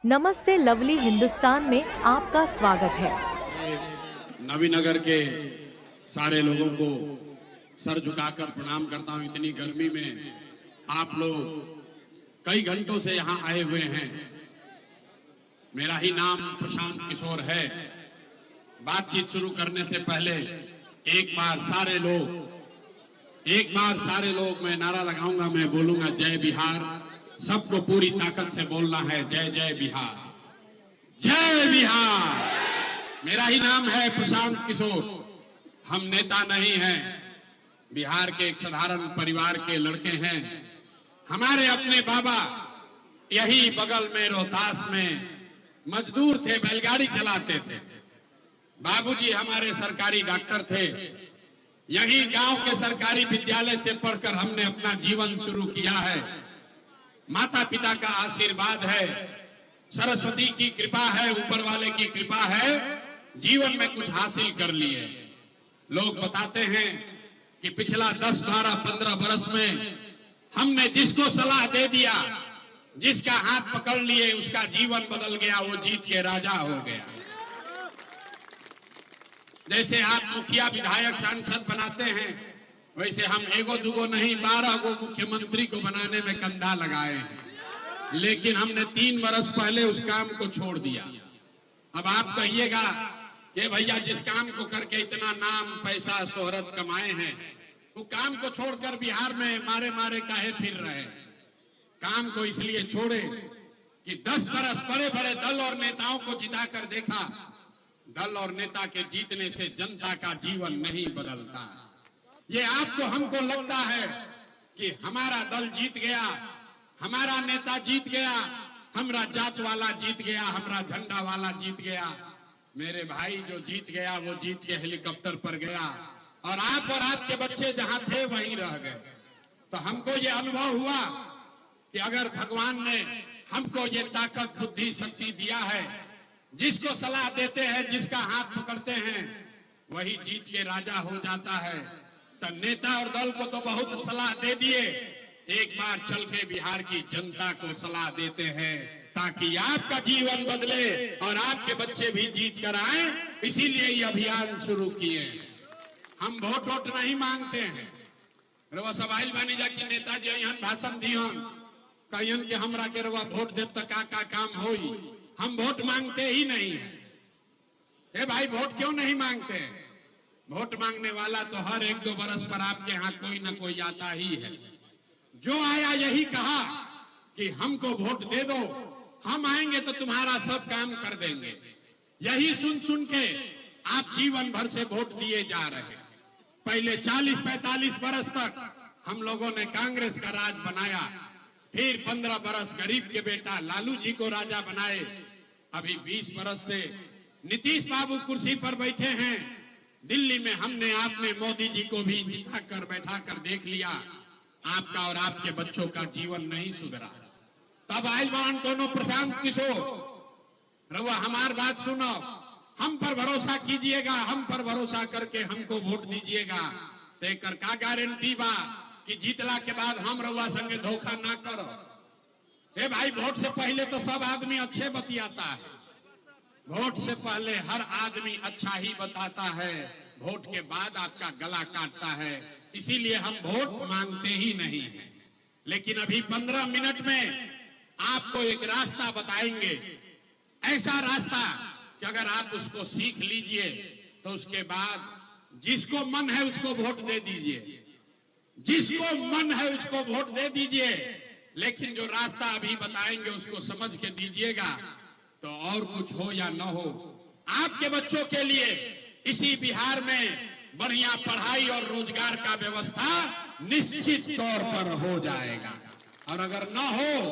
नमस्ते लवली हिंदुस्तान में आपका स्वागत है। नवीनगर के सारे लोगों को सर झुकाकर प्रणाम करता हूं। इतनी गर्मी में आप लोग कई घंटों से यहां आए हुए हैं। मेरा ही नाम प्रशांत किशोर है। बातचीत शुरू करने से पहले एक बार सारे लोग मैं नारा लगाऊंगा, मैं बोलूंगा जय बिहार। सबको पूरी ताकत से बोलना है जय जय बिहार, जय बिहार। मेरा ही नाम है प्रशांत किशोर। हम नेता नहीं हैं, बिहार के एक साधारण परिवार के लड़के हैं। हमारे अपने बाबा यही बगल में रोहतास में मजदूर थे, बैलगाड़ी चलाते थे। बाबूजी हमारे सरकारी डॉक्टर थे। यही गांव के सरकारी विद्यालय से पढ़कर हमने अपना जीवन शुरू किया है। माता पिता का आशीर्वाद है, सरस्वती की कृपा है, ऊपर वाले की कृपा है, जीवन में कुछ हासिल कर लिए। लोग बताते हैं कि पिछला 10, 12, 15 बरस में हमने जिसको सलाह दे दिया, जिसका हाथ पकड़ लिए, उसका जीवन बदल गया, वो जीत के राजा हो गया। जैसे आप मुखिया विधायक सांसद बनाते हैं, वैसे हम एगो दुगो नहीं 12 गो मुख्यमंत्री को बनाने में कंधा लगाए हैं। लेकिन हमने 3 बरस पहले उस काम को छोड़ दिया। अब आप कहिएगा कि भैया जिस काम को करके इतना नाम पैसा शोहरत कमाए हैं, वो काम को छोड़कर बिहार में मारे मारे काहे फिर रहे हैं। काम को इसलिए छोड़े कि 10 बरस बड़े बड़े दल और नेताओं को जिताकर देखा। दल और नेता के जीतने से जनता का जीवन नहीं बदलता। ये आपको हमको लगता है कि हमारा दल जीत गया, हमारा नेता जीत गया, हमारा जात वाला जीत गया, हमारा झंडा वाला जीत गया। मेरे भाई जो जीत गया वो जीत के हेलीकॉप्टर पर गया, और आपके बच्चे जहां थे वहीं रह गए। तो हमको ये अनुभव हुआ कि अगर भगवान ने हमको ये ताकत बुद्धि शक्ति दिया है, जिसको सलाह देते हैं, जिसका हाथ पकड़ते हैं, वही जीत के राजा हो जाता है। तो नेता और दल को तो बहुत सलाह दे दिए, एक बार चल के बिहार की जनता को सलाह देते हैं ताकि आपका जीवन बदले और आपके बच्चे भी जीत कर आए। इसीलिए ये अभियान शुरू किए। हम वोट नहीं मांगते हैं। रवा सवाल बानी जा कि नेताजी यहाँ भाषण दियन कहन कि हमरा के रवा वोट देव तो का काम होई। हम वोट मांगते ही नहीं है। ए भाई, वोट क्यों नहीं मांगते हैं? वोट मांगने वाला तो हर 1-2 बरस पर आपके यहाँ कोई ना कोई आता ही है। जो आया यही कहा कि हमको वोट दे दो, हम आएंगे तो तुम्हारा सब काम कर देंगे। यही सुन के आप जीवन भर से वोट दिए जा रहे। पहले 40-45 बरस तक हम लोगों ने कांग्रेस का राज बनाया, फिर 15 बरस गरीब के बेटा लालू जी को राजा बनाए। अभी 20 बरस से नीतीश बाबू कुर्सी पर बैठे हैं। दिल्ली में हमने आपने मोदी जी को भी बैठा कर देख लिया। आपका और आपके बच्चों का जीवन नहीं सुधरा। तब आयल बहन कोनो प्रशांत किशोर, रवा हमार बात सुनो, हम पर भरोसा कीजिएगा, हम पर भरोसा करके हमको वोट दीजिएगा। तेकर का गारंटी बा कि जीतला के बाद हम रवा संगे धोखा ना करो। ए भाई, वोट से पहले तो सब आदमी अच्छे बतियाता है। वोट से पहले हर आदमी अच्छा ही बताता है, वोट के बाद आपका गला काटता है। इसीलिए हम वोट मांगते ही नहीं हैं। लेकिन अभी 15 मिनट में आपको एक रास्ता बताएंगे, ऐसा रास्ता कि अगर आप उसको सीख लीजिए तो उसके बाद जिसको मन है उसको वोट दे दीजिए, जिसको मन है उसको वोट दे दीजिए। लेकिन जो रास्ता अभी बताएंगे उसको समझ के दीजिएगा, तो और कुछ हो या न हो, आपके बच्चों के लिए इसी बिहार में बढ़िया पढ़ाई और रोजगार का व्यवस्था निश्चित तौर पर हो जाएगा। और अगर न हो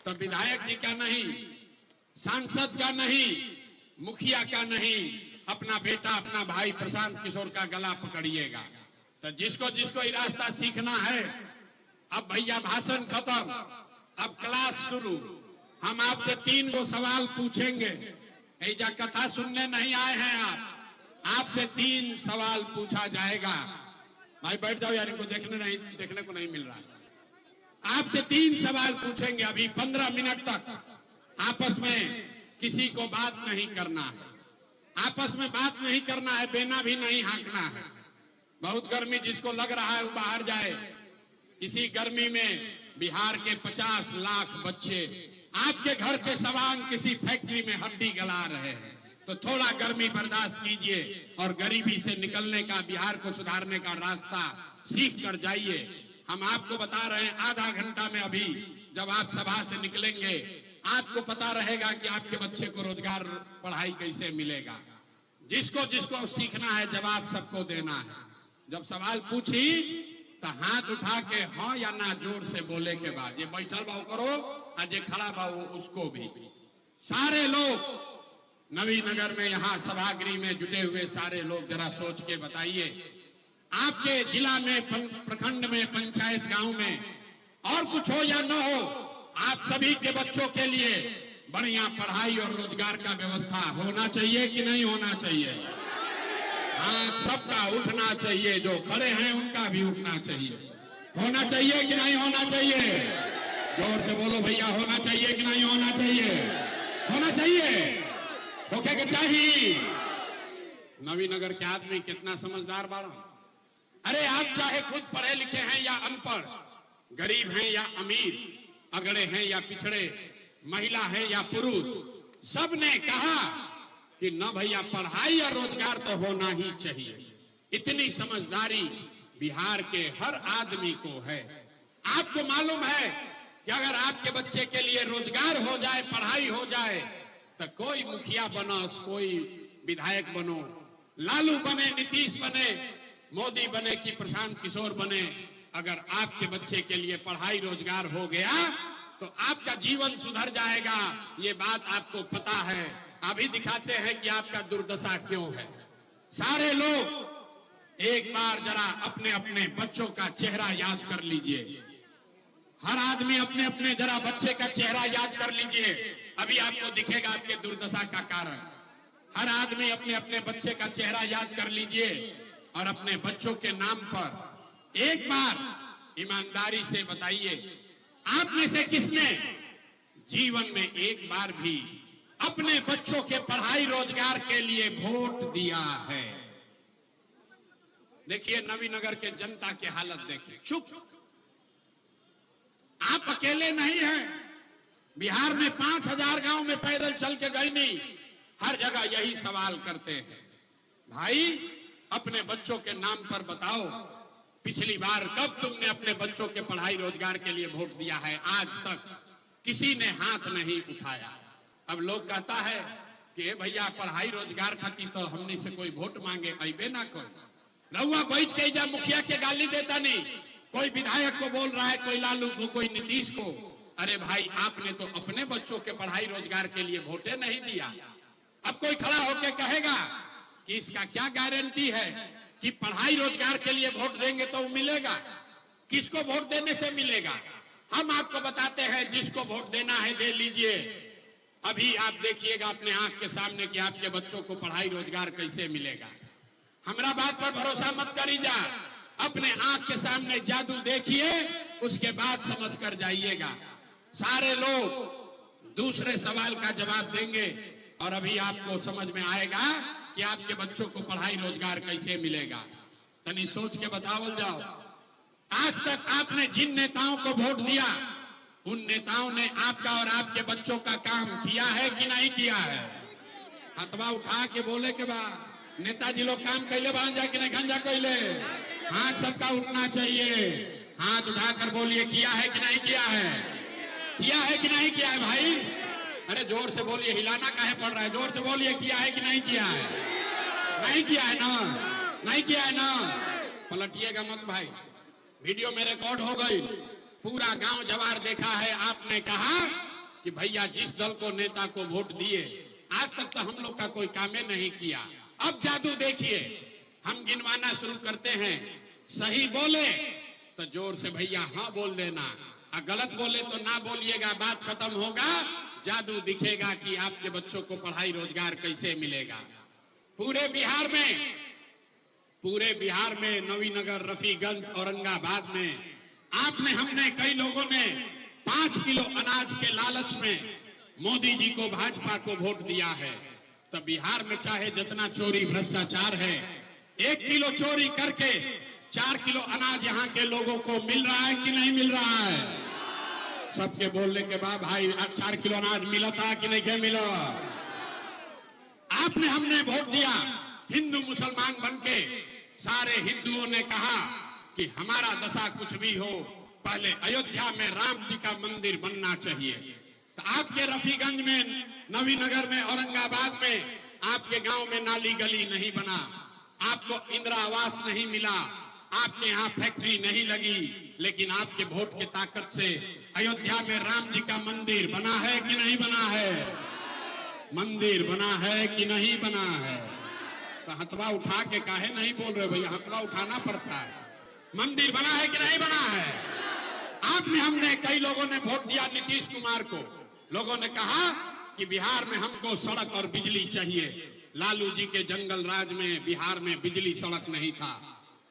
तो विधायक जी का नहीं, सांसद का नहीं, मुखिया का नहीं, अपना बेटा अपना भाई प्रशांत किशोर का गला पकड़िएगा। तो जिसको जिसको ये रास्ता सीखना है, अब भैया भाषण खत्म, अब क्लास शुरू। हम आपसे 3 गो सवाल पूछेंगे। ऐजा कथा सुनने नहीं आए हैं आप, आपसे 3 सवाल पूछा जाएगा। भाई बैठ जाओ यार, इनको देखने को नहीं मिल रहा है। आपसे 3 सवाल पूछेंगे अभी 15 मिनट तक। आपस में किसी को बात नहीं करना है, आपस में बात नहीं करना है, बेना भी नहीं हाँकना है। बहुत गर्मी जिसको लग रहा है वो बाहर जाए। इसी गर्मी में बिहार के 50 लाख बच्चे आपके घर के सवांग किसी फैक्ट्री में हड्डी गला रहे हैं, तो थोड़ा गर्मी बर्दाश्त कीजिए और गरीबी से निकलने का, बिहार को सुधारने का रास्ता सीख कर जाइए। हम आपको बता रहे हैं, आधा घंटा में अभी जब आप सभा से निकलेंगे आपको पता रहेगा कि आपके बच्चे को रोजगार, पढ़ाई कैसे मिलेगा। जिसको जिसको सीखना है जवाब सबको देना है। जब सवाल पूछी तो हाथ उठा के हाँ या ना जोर से बोले के बाद, ये बैठल बाबू करो और ये खड़ा बाबू उसको भी। सारे लोग नवीनगर में यहाँ सभागृह में जुटे हुए सारे लोग जरा सोच के बताइए, आपके जिला में, प्रखंड में, पंचायत, गांव में और कुछ हो या न हो, आप सभी के बच्चों के लिए बढ़िया पढ़ाई और रोजगार का व्यवस्था होना चाहिए कि नहीं होना चाहिए? हाथ सबका उठना चाहिए, जो खड़े हैं उनका भी उठना चाहिए। होना चाहिए कि नहीं होना चाहिए? जोर से बोलो भैया, होना चाहिए कि नहीं होना चाहिए? होना चाहिए, होके के चाहिए। नवीनगर के आदमी कितना समझदार बाड़ा। अरे आप चाहे खुद पढ़े लिखे हैं या अनपढ़, गरीब हैं या अमीर, अगड़े हैं या पिछड़े, महिला है या पुरुष, सबने कहा कि न भैया पढ़ाई और रोजगार तो होना ही चाहिए। इतनी समझदारी बिहार के हर आदमी को है। आपको मालूम है कि अगर आपके बच्चे के लिए रोजगार हो जाए, पढ़ाई हो जाए, तो कोई मुखिया बनो, कोई विधायक बनो, लालू बने, नीतीश बने, मोदी बने कि प्रशांत किशोर बने, अगर आपके बच्चे के लिए पढ़ाई रोजगार हो गया तो आपका जीवन सुधर जाएगा। ये बात आपको पता है। अभी दिखाते हैं कि आपका दुर्दशा क्यों है। सारे लोग एक बार जरा अपने अपने बच्चों का चेहरा याद कर लीजिए। हर आदमी अपने अपने जरा बच्चे का चेहरा याद कर लीजिए, अभी आपको दिखेगा आपके दुर्दशा का कारण। हर आदमी अपने अपने बच्चे का चेहरा याद कर लीजिए और अपने बच्चों के नाम पर एक बार ईमानदारी से बताइए, आप में से किसने जीवन में एक बार भी अपने बच्चों के पढ़ाई रोजगार के लिए वोट दिया है? देखिए नवीनगर के जनता की हालत देखिए, चुप। आप अकेले नहीं हैं। बिहार में 5000 गांव में पैदल चल के गए नहीं, हर जगह यही सवाल करते हैं, भाई अपने बच्चों के नाम पर बताओ, पिछली बार कब तुमने अपने बच्चों के पढ़ाई रोजगार के लिए वोट दिया है? आज तक किसी ने हाथ नहीं उठाया। अब लोग कहता है कि भैया पढ़ाई रोजगार खाती तो हमने से कोई वोट मांगे, अबे ना कोई रहुआ बैठ के जा मुखिया के गाली देता नहीं, कोई विधायक को बोल रहा है, कोई लालू को, कोई नीतीश को। अरे भाई आपने तो अपने बच्चों के पढ़ाई रोजगार के लिए वोटे नहीं दिया। अब कोई खड़ा होकर कहेगा कि इसका क्या गारंटी है कि पढ़ाई रोजगार के लिए वोट देंगे तो मिलेगा? किसको वोट देने से मिलेगा? हम आपको बताते हैं, जिसको वोट देना है दे लीजिए। अभी आप देखिएगा अपने आंख के सामने कि आपके बच्चों को पढ़ाई रोजगार कैसे मिलेगा। हमारा बात पर भरोसा मत करिएगा, अपने आंख के सामने जादू देखिए, उसके बाद समझ कर जाइएगा। सारे लोग दूसरे सवाल का जवाब देंगे और अभी आपको समझ में आएगा कि आपके बच्चों को पढ़ाई रोजगार कैसे मिलेगा। तनी सोच के बताओ जाओ, आज तक आपने जिन नेताओं को वोट दिया, उन नेताओं ने आपका और आपके बच्चों का काम किया है कि नहीं किया है? हथवा उठा के बोले के बाद नेताजी लोग काम कैले बांध जा कि नहीं खंजा कैले? हाथ सबका उठना चाहिए, हाथ उठाकर बोलिए किया है कि नहीं किया है? किया है कि नहीं किया है भाई? अरे जोर से बोलिए, हिलाना काहे पड़ रहा है? जोर से बोलिए, किया है कि नहीं किया है? नहीं किया है ना? नहीं किया है ना? पलटिएगा मत भाई, वीडियो में रिकॉर्ड हो गई, पूरा गांव जवार देखा है। आपने कहा कि भैया जिस दल को, नेता को वोट दिए, आज तक तो हम लोग का कोई काम नहीं किया। अब जादू देखिए, हम गिनवाना शुरू करते हैं, सही बोले तो जोर से भैया हाँ बोल देना, और गलत बोले तो ना बोलिएगा, बात खत्म होगा, जादू दिखेगा कि आपके बच्चों को पढ़ाई रोजगार कैसे मिलेगा। पूरे बिहार में नवीनगर, रफीगंज, औरंगाबाद में हमने कई लोगों ने 5 किलो अनाज के लालच में मोदी जी को, भाजपा को वोट दिया है, तो बिहार में चाहे जितना चोरी भ्रष्टाचार है, 1 किलो चोरी करके 4 किलो अनाज यहाँ के लोगों को मिल रहा है कि नहीं मिल रहा है? सबके बोलने के बाद भाई 4 किलो अनाज मिला था कि नहीं क्या मिला? आपने हमने वोट दिया, हिंदू मुसलमान बनके सारे हिंदुओं ने कहा कि हमारा दशा कुछ भी हो, पहले अयोध्या में राम जी का मंदिर बनना चाहिए। तो आपके रफीगंज में, नवीनगर में, औरंगाबाद में, आपके गांव में नाली गली नहीं बना, आपको इंदिरा आवास नहीं मिला, आपके यहाँ फैक्ट्री नहीं लगी, लेकिन आपके वोट की ताकत से अयोध्या में राम जी का मंदिर बना है कि नहीं बना है? मंदिर बना है कि नहीं बना है? तो हथवा उठा के काहे नहीं बोल रहे भैया? हथवा उठाना पड़ता है। मंदिर बना है कि नहीं बना है? आपने, हमने, कई लोगों ने वोट दिया नीतीश कुमार को। लोगों ने कहा कि बिहार में हमको सड़क और बिजली चाहिए। लालू जी के जंगल राज में बिहार में बिजली सड़क नहीं था,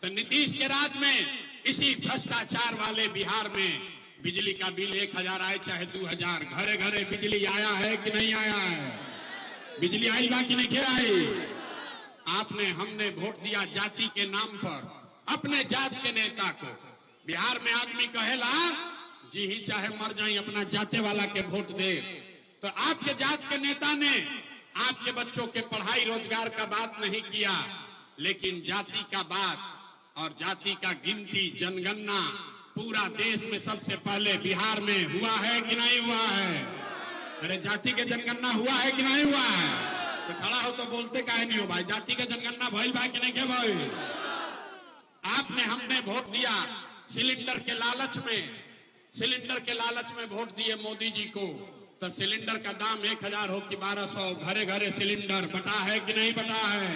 तो नीतीश के राज में, इसी भ्रष्टाचार वाले बिहार में बिजली का बिल 1000 आए चाहे 2000, घरे घरे बिजली आया है कि नहीं आया है? बिजली आई बा कि नहीं आई? आपने, हमने वोट दिया जाति के नाम पर, अपने जात के नेता को। बिहार में आदमी कहेला जी ही चाहे मर जाए अपना जाते वाला के वोट दे, तो आपके जात के नेता ने आपके बच्चों के पढ़ाई रोजगार का बात नहीं किया, लेकिन जाति का बात और जाति का गिनती, जनगणना पूरा देश में सबसे पहले बिहार में हुआ है कि नहीं हुआ है? अरे जाति के जनगणना हुआ है कि नहीं हुआ है? तो खड़ा हो तो बोलते काहे नहीं हो भाई? जाति के जनगणना भइल बा कि नहीं के भाई? आपने, हमने वोट दिया सिलेंडर के लालच में, सिलेंडर के लालच में वोट दिए मोदी जी को, तो सिलेंडर का दाम 1000 हो कि 1200, घरे घरे सिलेंडर बटा है कि नहीं बटा है?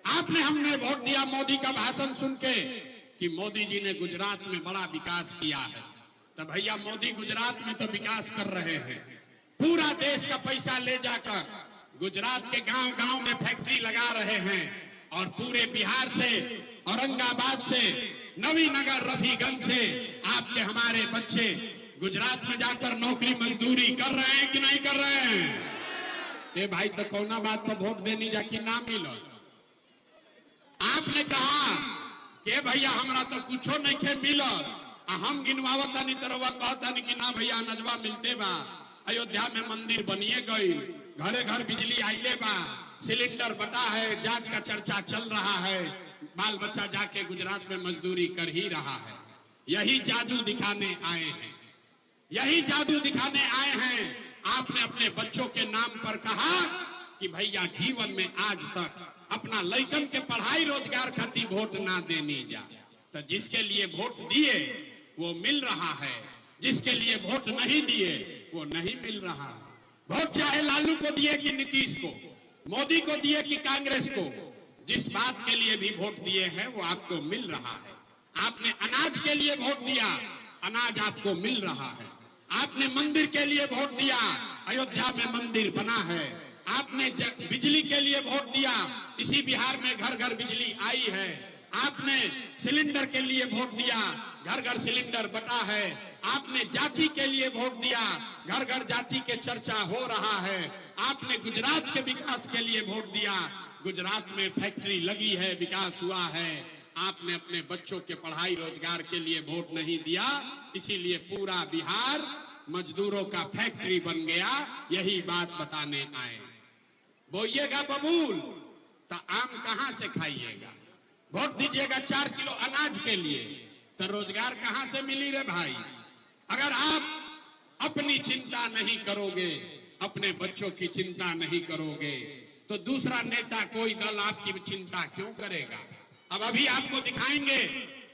आपने, हमने वोट दिया मोदी का भाषण सुन के कि मोदी जी ने गुजरात में बड़ा विकास किया है। तो भैया मोदी गुजरात में तो विकास कर रहे हैं, पूरा देश का पैसा ले जाकर गुजरात के गांव गांव में फैक्ट्री लगा रहे हैं, और पूरे बिहार से, औरंगाबाद से, नवीनगर, रफीगंज से आपके हमारे बच्चे गुजरात में जाकर नौकरी मजदूरी कर रहे हैं कि नहीं कर रहे हैं? ए भाई, तो कौना बात पर वोट देनी जाकि ना मिलो? आपने कहा कि भैया हमरा तो कुछो नहीं खे मिलल, हम गिनवावता नहीं तरवा कहता नहीं कि ना भैया नजवा मिलते बा, अयोध्या में मंदिर बनिए गई, घरे घर बिजली आइले बा, सिलेंडर बटा है, जात का चर्चा चल रहा है, बाल बच्चा जाके गुजरात में मजदूरी कर ही रहा है। यही जादू दिखाने आए हैं, यही जादू दिखाने आए हैं। आपने अपने बच्चों के नाम पर कहा कि भैया जीवन में आज तक अपना लइकन के पढ़ाई रोजगार खातिर वोट ना देनी जा, तो जिसके लिए वोट दिए वो मिल रहा है, जिसके लिए वोट नहीं दिए वो नहीं मिल रहा है। वोट चाहे लालू को दिए कि नीतीश को, मोदी को दिए कि कांग्रेस को, जिस बात के लिए भी वोट दिए हैं वो आपको मिल रहा है। आपने अनाज के लिए वोट दिया, अनाज आपको मिल रहा है। आपने मंदिर के लिए वोट दिया, अयोध्या में मंदिर बना है। आपने बिजली के लिए वोट दिया, इसी बिहार में घर घर बिजली आई है। आपने सिलेंडर के लिए वोट दिया, घर घर सिलेंडर बटा है। आपने जाति के लिए वोट दिया, घर घर जाति के चर्चा हो रहा है। आपने गुजरात के विकास के लिए वोट दिया, गुजरात में फैक्ट्री लगी है, विकास हुआ है। आपने अपने बच्चों के पढ़ाई रोजगार के लिए वोट नहीं दिया, इसीलिए पूरा बिहार मजदूरों का फैक्ट्री बन गया। यही बात बताने आए। बोइएगा बबूल तो आम कहां से खाइएगा? वोट दीजिएगा 4 किलो अनाज के लिए, तो रोजगार कहां से मिली रे भाई? अगर आप अपनी चिंता नहीं करोगे, अपने बच्चों की चिंता नहीं करोगे, तो दूसरा नेता कोई दल आपकी चिंता क्यों करेगा? अब अभी आपको दिखाएंगे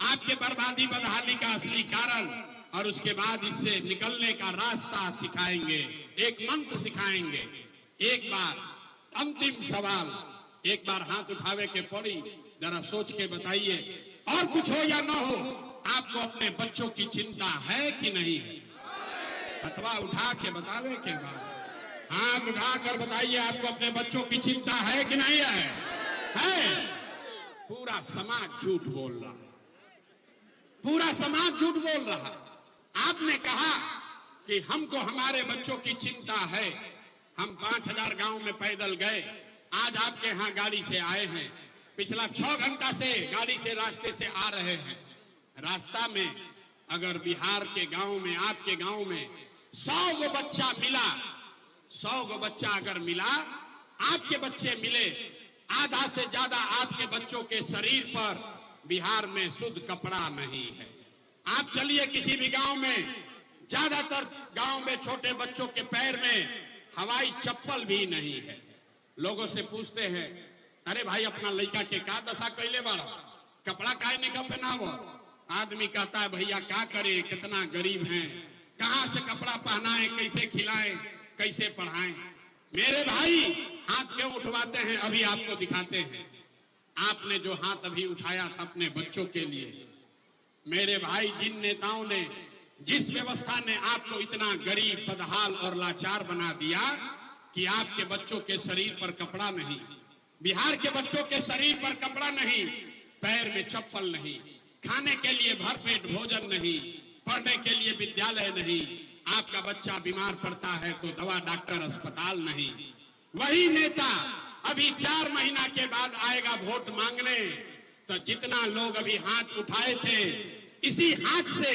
आपके बर्बादी बदहाली का असली कारण, और उसके बाद इससे निकलने का रास्ता सिखाएंगे, एक मंत्र सिखाएंगे। एक बार अंतिम सवाल, एक बार हाथ उठावे के पड़ी, जरा सोच के बताइए, और कुछ हो या ना हो, आपको अपने बच्चों की चिंता है कि नहीं है? हथवा उठा के बतावे के बाद हाथ उठाकर बताइए, आपको अपने बच्चों की चिंता है कि नहीं है? है। पूरा समाज झूठ बोल रहा है, पूरा समाज झूठ बोल रहा है। आपने कहा कि हमको हमारे बच्चों की चिंता है। हम 5000 गांव में पैदल गए, आज आपके यहाँ गाड़ी से आए हैं। पिछला 6 घंटा से गाड़ी से रास्ते से आ रहे हैं। रास्ता में अगर बिहार के गांव में, आपके गांव में 100 गो बच्चा मिला, 100 गो बच्चा अगर मिला, आपके बच्चे मिले, आधा से ज्यादा आपके बच्चों के शरीर पर बिहार में शुद्ध कपड़ा नहीं है। आप चलिए किसी भी गांव में, ज्यादातर गांव में छोटे बच्चों के पैर में हवाई चप्पल भी नहीं है। लोगों से पूछते हैं, अरे भाई अपना लड़का के का दशा कैले बाड़ा, कपड़ा काहे नहीं का पहनावो? आदमी कहता है भैया क्या करे, कितना गरीब हैं, कहां से कपड़ा पहनाएं, कैसे खिलाएं, कैसे पढ़ाएं। मेरे भाई हाथ क्यों उठवाते हैं, अभी आपको दिखाते हैं। आपने जो हाथ अभी उठाया था अपने बच्चों के लिए, मेरे भाई जिन नेताओं ने, जिस व्यवस्था ने आपको इतना गरीब, बदहाल और लाचार बना दिया कि आपके बच्चों के शरीर पर कपड़ा नहीं, बिहार के बच्चों के शरीर पर कपड़ा नहीं, पैर में चप्पल नहीं, खाने के लिए भरपेट भोजन नहीं, पढ़ने के लिए विद्यालय नहीं, आपका बच्चा बीमार पड़ता है तो दवा डॉक्टर अस्पताल नहीं। वही नेता अभी 4 महीना के बाद आएगा वोट मांगने, तो जितना लोग अभी हाथ उठाए थे, इसी हाथ से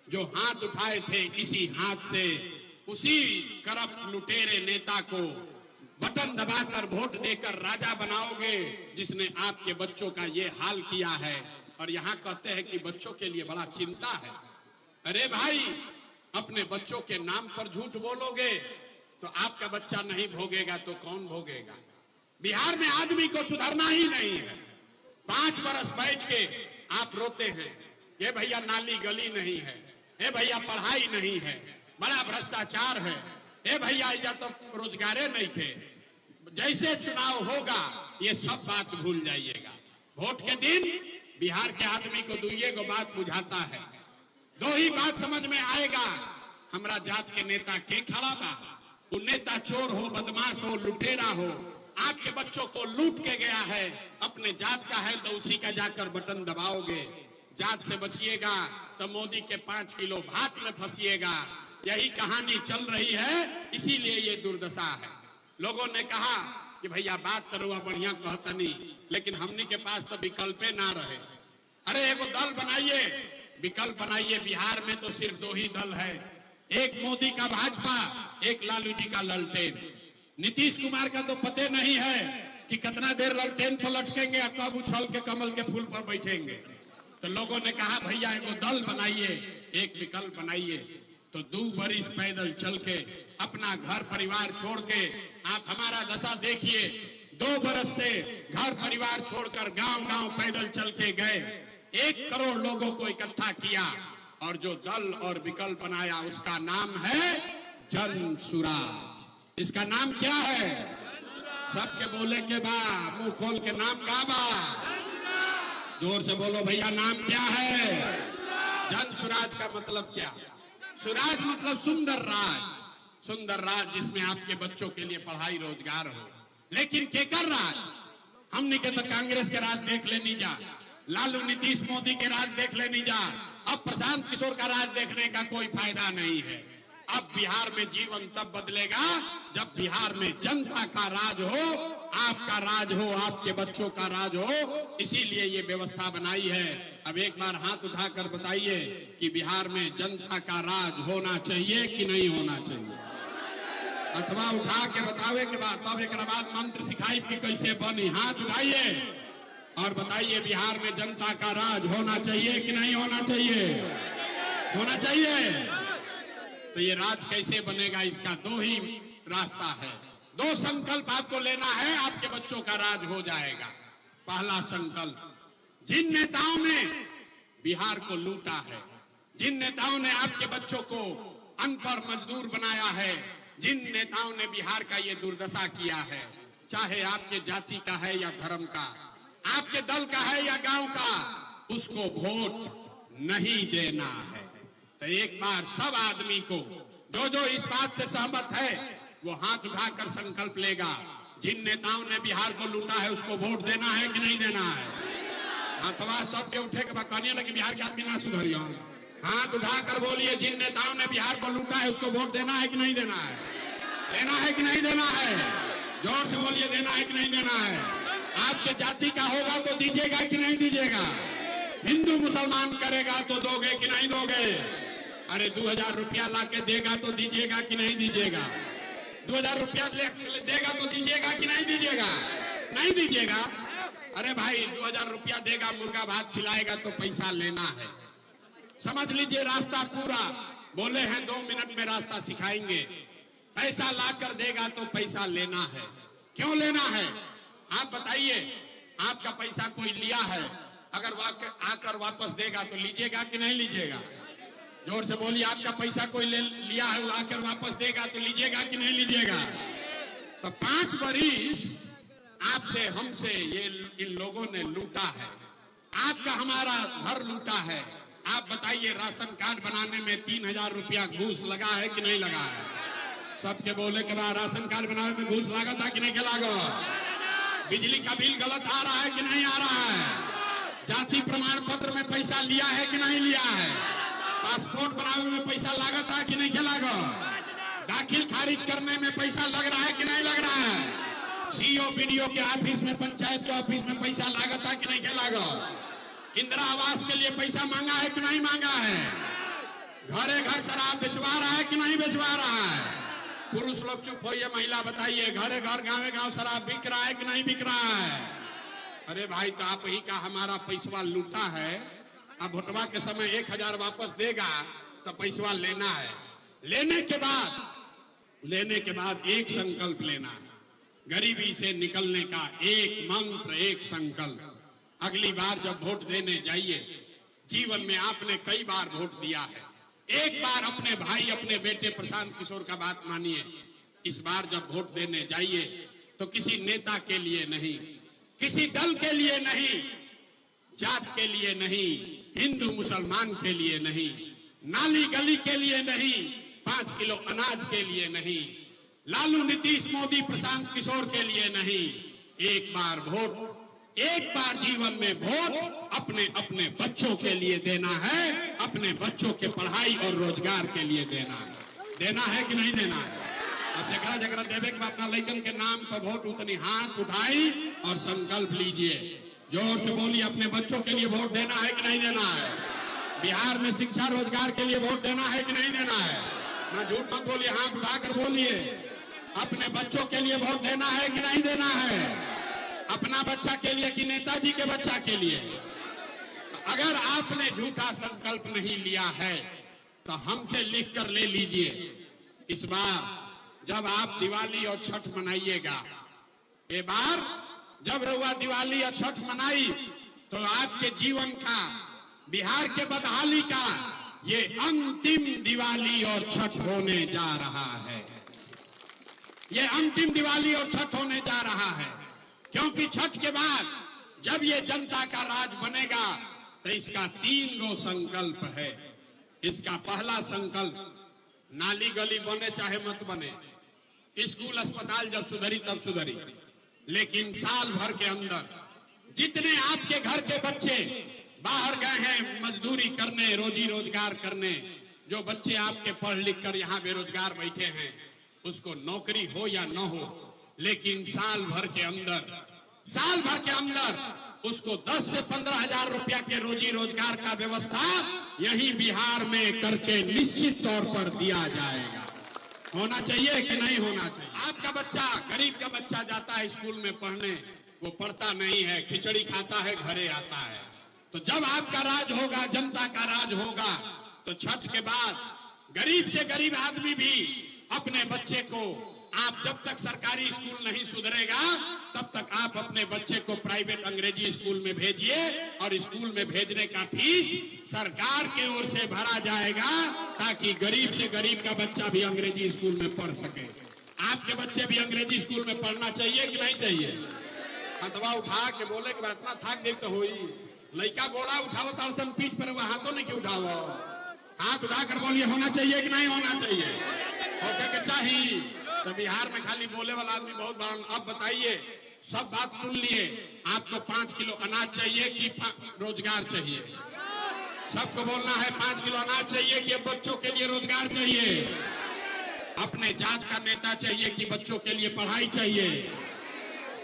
जो हाथ उठाए थे, इसी हाथ से उसी करप्ट लुटेरे नेता को बटन दबाकर वोट देकर राजा बनाओगे, जिसने आपके बच्चों का ये हाल किया है। और यहाँ कहते हैं कि बच्चों के लिए बड़ा चिंता है। अरे भाई, अपने बच्चों के नाम पर झूठ बोलोगे तो आपका बच्चा नहीं भोगेगा तो कौन भोगेगा? बिहार में आदमी को सुधरना ही नहीं है। 5 बरस बैठ के आप रोते हैं, ये भैया नाली गली नहीं है, ये भैया पढ़ाई नहीं है, बड़ा भ्रष्टाचार है, ये भैया या तो रोजगारे नहीं थे। जैसे चुनाव होगा ये सब बात भूल जाइएगा। वोट के दिन बिहार के आदमी को 2 बात बुझाता है, 2 ही बात समझ में आएगा, हमरा जात के नेता के खड़ा बा। वो नेता चोर हो, बदमाश हो, लुटेरा हो, आपके बच्चों को लूट के गया है, अपने जात का है तो उसी का जाकर बटन दबाओगे। जात से बचिएगा तो मोदी के 5 किलो भात में फंसिएगा। यही कहानी चल रही है, इसीलिए ये दुर्दशा है। लोगों ने कहा कि भैया बात करो, बढ़िया कहतनी, लेकिन हमनी के पास तो विकल्पे ना रहे। अरे एगो दल बनाइए, विकल्प बनाइए। बिहार में तो सिर्फ 2 ही दल है, एक मोदी का भाजपा, एक लालू जी का ललटेन। नीतीश कुमार का तो पते नहीं है कि कितना देर ललटेन पर लटकेंगे और कब उछल के कमल के फूल पर बैठेंगे। तो लोगों ने कहा भैया एगो दल बनाइए, एक विकल्प बनाइए। तो 2 बरिस पैदल चल के, अपना घर परिवार छोड़ के, आप हमारा दशा देखिए। 2 बरस से घर परिवार छोड़कर गांव-गांव पैदल चल के गए, 1 करोड़ लोगों को इकट्ठा किया और जो दल और विकल्प बनाया उसका नाम है जन सुराज। इसका नाम क्या है? सबके बोले के बा, मुंह खोल के नाम का बा, जोर से बोलो भैया, नाम क्या है? जन सुराज का मतलब क्या? सुराज मतलब सुंदर राज, सुंदर राज जिसमें आपके बच्चों के लिए पढ़ाई रोजगार हो। लेकिन केकर राज? हमने के तो कांग्रेस के राज देख लेनी जा, लालू नीतीश मोदी के राज देख लेनी जा, अब प्रशांत किशोर का राज देखने का कोई फायदा नहीं है। अब बिहार में जीवन तब बदलेगा जब बिहार में जनता का राज हो, आपका राज हो, आपके बच्चों का राज हो। इसीलिए ये व्यवस्था बनाई है। अब एक बार हाथ उठाकर बताइए कि बिहार में जनता का राज होना चाहिए कि नहीं होना चाहिए? अथवा उठा के बतावे के बाद तब एक बाद मंत्र सिखाई कि कैसे बनी। हाथ उठाइए और बताइए बिहार में जनता का राज होना चाहिए कि नहीं होना चाहिए? होना चाहिए। तो ये राज कैसे बनेगा? इसका 2 ही रास्ता है, 2 संकल्प आपको लेना है, आपके बच्चों का राज हो जाएगा। पहला संकल्प, जिन नेताओं ने बिहार को लूटा है, जिन नेताओं ने आपके बच्चों को अनपढ़ मजदूर बनाया है, जिन नेताओं ने बिहार का ये दुर्दशा किया है, चाहे आपके जाति का है या धर्म का, आपके दल का है या गांव का, उसको वोट नहीं देना है। तो एक बार सब आदमी को, जो इस बात से सहमत है, वो हाथ उठाकर संकल्प लेगा, जिन नेताओं ने बिहार को लूटा है उसको वोट देना है कि नहीं देना है? अथवा सबके उठे के बाद कहने लगे बिहार के आदमी ना सुधरियो, हाथ उठाकर बोलिए, जिन नेताओं ने बिहार को लूटा है उसको वोट देना है कि नहीं देना है? देना है कि नहीं देना है? जोर से बोलिए, देना है कि नहीं देना है? आपके जाति का होगा तो दीजिएगा कि नहीं दीजिएगा? हिंदू मुसलमान करेगा तो दोगे कि नहीं दोगे? अरे 2000 रुपया लाके देगा तो दीजिएगा कि नहीं दीजिएगा? 2000 रुपया देगा तो दीजिएगा कि नहीं दीजिएगा? नहीं दीजिएगा? अरे भाई 2000 रुपया देगा, मुर्गा भात खिलाएगा तो पैसा लेना है। समझ लीजिए, रास्ता पूरा। बोले हैं 2 मिनट में रास्ता सिखाएंगे। पैसा लाकर देगा तो पैसा लेना है। क्यों लेना है आप बताइए? आपका पैसा कोई लिया है, अगर आकर वापस देगा तो लीजिएगा कि नहीं लीजिएगा? जोर से बोलिए, आपका पैसा कोई लिया है, वो आकर वापस देगा तो लीजिएगा कि नहीं लीजिएगा? तो 5 बरिस आपसे हमसे ये इन लोगों ने लूटा है। आपका हमारा घर लूटा है। आप बताइए, राशन कार्ड बनाने में 3000 रुपया घूस लगा है कि नहीं लगा है? सबके बोले के बाद राशन कार्ड बनाने में घूस लगा था कि नहीं के लगा? बिजली का बिल गलत आ रहा है कि नहीं आ रहा है? जाति प्रमाण पत्र में पैसा लिया है कि नहीं लिया है? पासपोर्ट बनाने में पैसा लगा था कि नहीं के लगा? दाखिल खारिज करने में पैसा लग रहा है कि नहीं लग रहा है? सीओ बीडीओ के ऑफिस में, पंचायत के ऑफिस में पैसा लगा था कि नहीं के लगा? इंदिरा आवास के लिए पैसा मांगा है कि नहीं मांगा है? घरे घर शराब बेचवा रहा है कि नहीं बेचवा रहा है? पुरुष लोग चुप होइए, महिला बताइए, घरे घर गाँव गाँव शराब बिक रहा है कि नहीं बिक रहा है? अरे भाई, तो आप ही का हमारा पैसा लूटा है। अब वोटवा के समय 1000 वापस देगा तो पैसा लेना है। लेने के बाद एक संकल्प लेना है, गरीबी से निकलने का एक मंत्र, एक संकल्प। अगली बार जब वोट देने जाइए, जीवन में आपने कई बार वोट दिया है, एक बार अपने भाई, अपने बेटे प्रशांत किशोर का बात मानिए। इस बार जब वोट देने जाइए तो किसी नेता के लिए नहीं, किसी दल के लिए नहीं, जात के लिए नहीं, हिंदू मुसलमान के लिए नहीं, नाली गली के लिए नहीं, 5 किलो अनाज के लिए नहीं, लालू नीतीश मोदी प्रशांत किशोर के लिए नहीं। एक बार वोट, एक बार जीवन में वोट अपने अपने बच्चों के लिए देना है, अपने बच्चों के पढ़ाई और रोजगार के लिए देना है। देना है कि नहीं देना है? अब जगह जगह देवे के अपना लड़कन के नाम पर वोट उतनी हाथ उठाई और संकल्प लीजिए। जोर से बोलिए, अपने बच्चों के लिए वोट देना है कि नहीं देना है? बिहार में शिक्षा रोजगार के लिए वोट देना है कि नहीं देना है? ना झूठ मत बोलिए, हाथ उठाकर बोलिए। अपने बच्चों के लिए वोट देना है कि नहीं देना है? अपना बच्चा के लिए कि नेताजी के बच्चा के लिए? अगर आपने झूठा संकल्प नहीं लिया है तो हमसे लिख कर ले लीजिए। इस बार जब आप दिवाली और छठ मनाइएगा, ये बार जब रउआ दिवाली और छठ मनाई तो आपके जीवन का, बिहार के बदहाली का ये अंतिम दिवाली और छठ होने जा रहा है। ये अंतिम दिवाली और छठ होने जा रहा है, क्योंकि छठ के बाद जब ये जनता का राज बनेगा तो इसका 3 गो संकल्प है। इसका पहला संकल्प, नाली गली बने चाहे मत बने, स्कूल अस्पताल जब सुधरी तब सुधरी, लेकिन साल भर के अंदर जितने आपके घर के बच्चे बाहर गए हैं मजदूरी करने, रोजी रोजगार करने, जो बच्चे आपके पढ़ लिख कर यहाँ बेरोजगार बैठे हैं, उसको नौकरी हो या न हो, लेकिन साल भर के अंदर उसको 10 से 15 हजार रुपया के रोजी रोजगार का व्यवस्था यही बिहार में करके निश्चित तौर पर दिया जाएगा। होना चाहिए कि नहीं होना चाहिए? आपका बच्चा, गरीब का बच्चा जाता है स्कूल में पढ़ने, वो पढ़ता नहीं है, खिचड़ी खाता है, घरे आता है। तो जब आपका राज होगा, जनता का राज होगा, तो छठ के बाद गरीब से गरीब आदमी भी अपने बच्चे को, आप जब तक सरकारी स्कूल नहीं सुधरेगा तब तक आप अपने बच्चे को प्राइवेट अंग्रेजी स्कूल में भेजिए, और स्कूल में भेजने का फीस सरकार के ओर से भरा जाएगा, ताकि गरीब से गरीब का बच्चा भी अंग्रेजी स्कूल में पढ़ सके। आपके बच्चे भी अंग्रेजी स्कूल में पढ़ना चाहिए कि नहीं चाहिए? हथवा उठा के बोले कि इतना थक गई तो हुई, लड़का बोला उठाओ तारसन पीठ पर, वो हाथों नहीं क्यों उठाओ? हाथ उठाकर बोलिए, होना चाहिए कि नहीं होना चाहिए? होके के चाहिए। तो बिहार में खाली बोले वाला आदमी बहुत बड़ा। अब बताइए, सब बात सुन लिए, आपको 5 किलो अनाज चाहिए कि रोजगार चाहिए? सबको बोलना है 5 किलो अनाज चाहिए कि बच्चों के लिए रोजगार चाहिए, अपने जात का नेता चाहिए कि बच्चों के लिए पढ़ाई चाहिए,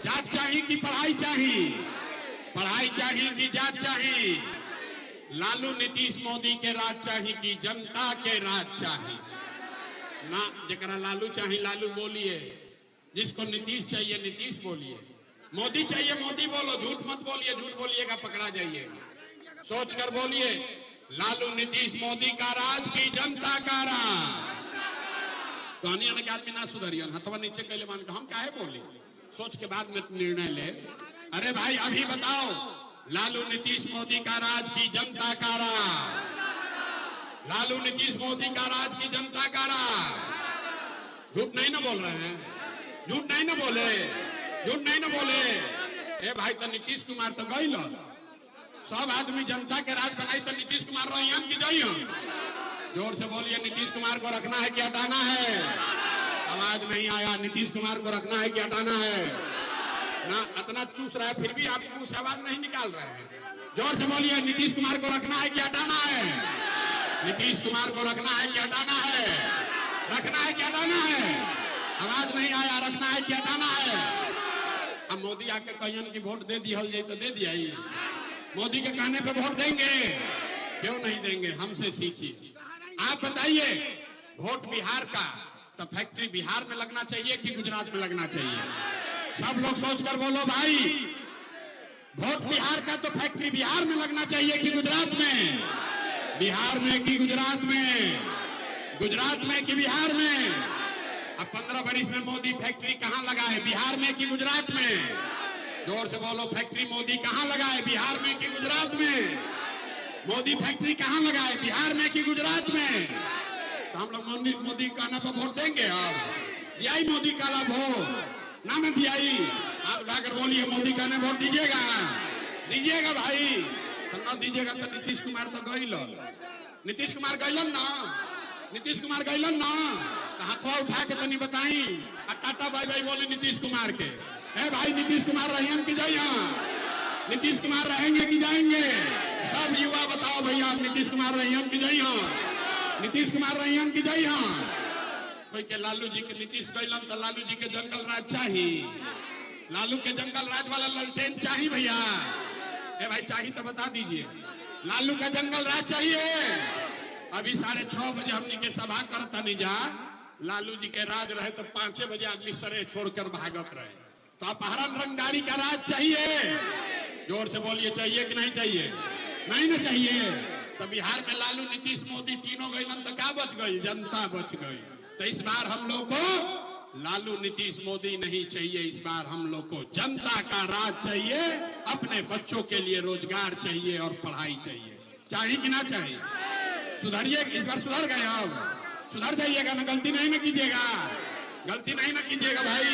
जात चाहिए कि पढ़ाई चाहिए, पढ़ाई चाहिए कि जात चाहिए, लालू नीतीश मोदी के राज चाहिए कि जनता के राज चाहिए ना। जरा लालू चाहिए लालू बोलिए, जिसको नीतीश चाहिए नीतीश बोलिए, मोदी चाहिए मोदी बोलो, झूठ मत बोलिए, झूठ बोलिएगा पकड़ा जाइएगा। सोचकर बोलिए, लालू नीतीश मोदी का राज की जनता का राज। कहानी के आदमी ना सुधरियन, हथवा नीचे कैले मान के हम काहे बोली, सोच के बाद में निर्णय ले। अरे भाई अभी बताओ, लालू नीतीश मोदी का राज की जनता का राज, लालू नीतीश मोदी का राज की जनता का राज। झूठ नहीं ना बोल रहे हैं, झूठ नहीं ना बोले, झूठ नहीं ना बोले। ए भाई तो नीतीश कुमार तो गई लो, सब आदमी जनता के राज बनाई तो नीतीश कुमार रही हम की जाइए। जोर से बोलिए, नीतीश कुमार को रखना है कि हटाना है? आवाज नहीं आया। नीतीश कुमार को रखना है कि हटाना है? ना इतना चूस रहा है फिर भी आप कुछ आवाज नहीं निकाल रहे हैं। जोर से बोलिए, नीतीश कुमार को रखना है कि हटाना है? नीतीश कुमार को रखना है कि हटाना है? रखना है कि हटाना है? आवाज नहीं आया। रखना है कि हटाना है? अब मोदी आके कहियन की वोट दे दिया जाए तो दे दिया ही। मोदी के कहने पे वोट देंगे? क्यों नहीं देंगे? हमसे सीखिए। आप बताइए, वोट बिहार का तो फैक्ट्री बिहार में लगना चाहिए कि गुजरात में लगना चाहिए? सब लोग सोचकर बोलो भाई, वोट बिहार का तो फैक्ट्री बिहार में लगना चाहिए कि गुजरात में? बिहार में कि गुजरात में? गुजरात में कि बिहार में? अब 15 बरिस में मोदी फैक्ट्री कहां लगाए, बिहार में कि गुजरात में? जोर से बोलो, फैक्ट्री मोदी कहां लगाए, बिहार में कि गुजरात में? मोदी फैक्ट्री कहां लगाए, बिहार में कि गुजरात में? तो हम लोग मोदी कहने पर वोट देंगे? अब दिया मोदी का लाभ हो ना में दिया। आप जाकर बोलिए, मोदी कहने वोट दीजिएगा? दीजिएगा भाई। तो ना दीजिएगा तो नीतीश कुमार तो गई लो, नीतीश कुमार गईलन ना, नीतीश कुमार गईलन ना। तो हाथवा उठा के तनी बताई, टाटा बाय बाय बोले नीतीश कुमार के। है भाई, नीतीश कुमार रहेंगे कि जाइए? नीतीश कुमार रहेंगे कि जाएंगे? सब युवा बताओ भैया, नीतीश कुमार रहेंगे कि जाइए? नीतीश कुमार रहेंगे कि जाइए? कोई के लालू जी के नीतीश गईलन तो लालू जी के जंगल राज चाहिए, लालू के जंगल राज वाला ललटेन चाहिए भैया। ए भाई चाहिए तो बता दीजिए, लालू का जंगल राज चाहिए? अभी 6:30 बजे हमने के सभा करता नहीं जा, लालू जी के राज रहे तो 5 बजे आदमी सरे छोड़कर भागत रहे। तो अपहरण रंगदारी का राज चाहिए? जोर से बोलिए, चाहिए कि नहीं चाहिए? नहीं ना चाहिए। तो बिहार में लालू नीतीश मोदी तीनों गई तो क्या बच गई? जनता बच गई। तो इस बार हम लोग को लालू नीतीश मोदी नहीं चाहिए, इस बार हम लोग को जनता का राज चाहिए। अपने बच्चों के लिए रोजगार चाहिए और पढ़ाई चाहिए। चाहिए कि ना चाहिए? सुधरिए, इस बार सुधर गए, अब सुधर जाइएगा ना, गलती नहीं ना कीजिएगा, गलती नहीं ना कीजिएगा भाई।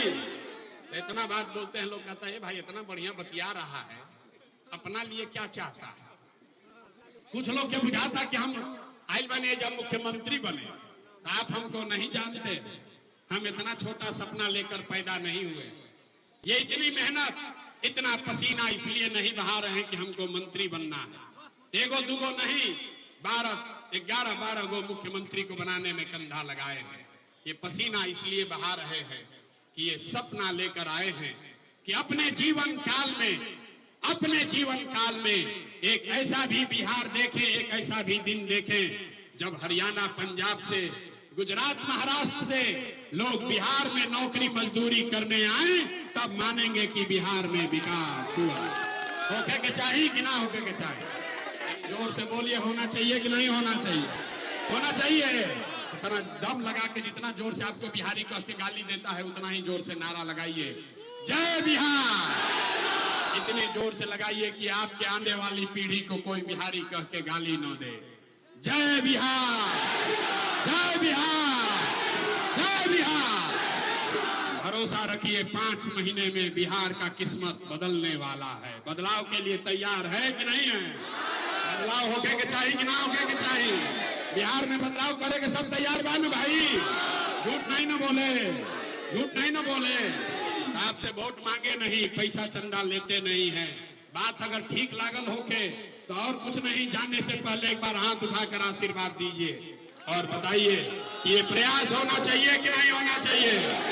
इतना बात बोलते हैं लोग, कहता है भाई इतना बढ़िया बतिया रहा है, अपना लिए क्या चाहता है? कुछ लोग क्या बुझाता कि हम आइल बने जब मुख्यमंत्री बने, तो आप हमको नहीं जानते, हम इतना छोटा सपना लेकर पैदा नहीं हुए। ये इतनी मेहनत, इतना पसीना इसलिए नहीं बहा रहे कि हमको मंत्री बनना है। एगो दूगो नहीं, 11-12 गो मुख्यमंत्री को बनाने में कंधा लगाए हैं। ये पसीना इसलिए बहा रहे हैं कि ये सपना लेकर आए हैं कि अपने जीवन काल में एक ऐसा भी बिहार देखें, एक ऐसा भी दिन देखें जब हरियाणा पंजाब से, गुजरात महाराष्ट्र से लोग बिहार में नौकरी मजदूरी करने आए, तब मानेंगे कि बिहार में विकास हुआ। होके के चाहिए कि ना होके के चाहिए? जोर से बोलिए, होना चाहिए कि नहीं होना चाहिए? होना चाहिए। इतना दम लगा के, जितना जोर से आपको बिहारी कह के गाली देता है, उतना ही जोर से नारा लगाइए, जय बिहार। इतने जोर से लगाइए कि आपके आने वाली पीढ़ी को कोई बिहारी कह के गाली न दे। जय बिहार, जय बिहार, जय बिहार। भरोसा रखिए, 5 महीने में बिहार का किस्मत बदलने वाला है। बदलाव के लिए तैयार है कि नहीं है? बदलाव होके के चाहिए कि ना होके के चाहिए? बिहार में बदलाव करेंगे, सब तैयार बा ना भाई? झूठ नहीं ना बोले, झूठ नहीं ना बोले। आपसे वोट मांगे नहीं, पैसा चंदा लेते नहीं है। बात अगर ठीक लागल होके तो और कुछ नहीं, जाने से पहले एक बार हाथ उठाकर आशीर्वाद दीजिए और बताइए कि ये प्रयास होना चाहिए कि नहीं होना चाहिए।